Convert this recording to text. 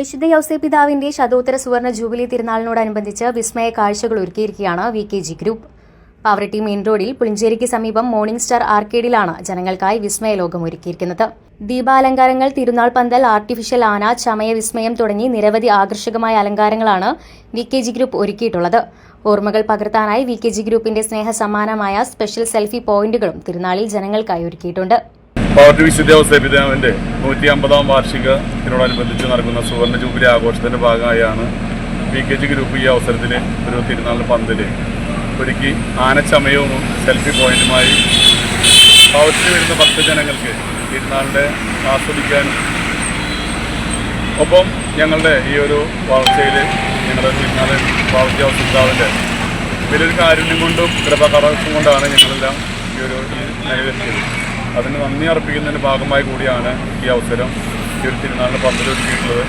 വിശുദ്ധ യൗസേപിതാവിന്റെ ശതോത്തര സുവർണ ജൂബിലി തിരുനാളിനോടനുബന്ധിച്ച് വിസ്മയ കാഴ്ചകൾ ഒരുക്കിയിരിക്കുകയാണ് VKG ഗ്രൂപ്പ്. പാവറട്ടി മെയിൻ റോഡിൽ പുളിഞ്ചേരിക്ക് സമീപം മോർണിംഗ് സ്റ്റാർ ആർക്കേഡിലാണ് ജനങ്ങൾക്കായി വിസ്മയ ലോകം ഒരുക്കിയിരിക്കുന്നത്. ദീപാലങ്കാരങ്ങൾ, തിരുനാൾ പന്തൽ, ആർട്ടിഫിഷ്യൽ ആന, ചമയ വിസ്മയം തുടങ്ങി നിരവധി ആകർഷകമായ അലങ്കാരങ്ങളാണ് VKG ഗ്രൂപ്പ് ഒരുക്കിയിട്ടുള്ളത്. ഓർമ്മകൾ പകർത്താനായി VKG ഗ്രൂപ്പിന്റെ സ്നേഹസമ്മാനമായ സ്പെഷ്യൽ സെൽഫി പോയിന്റുകളും തിരുനാളിൽ ജനങ്ങൾക്കായി ഒരുക്കിയിട്ടുണ്ട്. പാവറട്ടി വിശുദ്ധ യൗസേപിതാവിന്റെ 150-ാം വാർഷികത്തിനോടനുബന്ധിച്ച് നടക്കുന്ന സുവർണ ജൂബിലി ആഘോഷത്തിന്റെ ഭാഗമായാണ് VKG ഗ്രൂപ്പ് ഈ അവസരത്തിൽ ഒരു തിരുനാളിന് പന്തല് ഒരുക്കി ആനച്ചമയവും സെൽഫി പോയിന്റുമായി പാവറട്ടിയിൽ വരുന്ന ഭക്തജനങ്ങൾക്ക് തിരുനാളിനെ ആസ്വദിക്കാനും ഒപ്പം ഞങ്ങളുടെ ഈ ഒരു വളർച്ചയിൽ ഞങ്ങളുടെ തിരുനാൾ പാവറട്ടി യൗസേപിതാവിന്റെ വലിയൊരു കാരുണ്യം കൊണ്ടും കൃപകടാക്ഷം കൊണ്ടാണ് ഞങ്ങളെല്ലാം ഈ നിലയിലെത്തിയത്. അതിന് നന്ദി അർപ്പിക്കുന്നതിൻ്റെ ഭാഗമായി കൂടിയാണ് ഈ അവസരം ഈ ഒരു തിരുനാളിന് പന്തലൊരുക്കിയിട്ടുള്ളത്.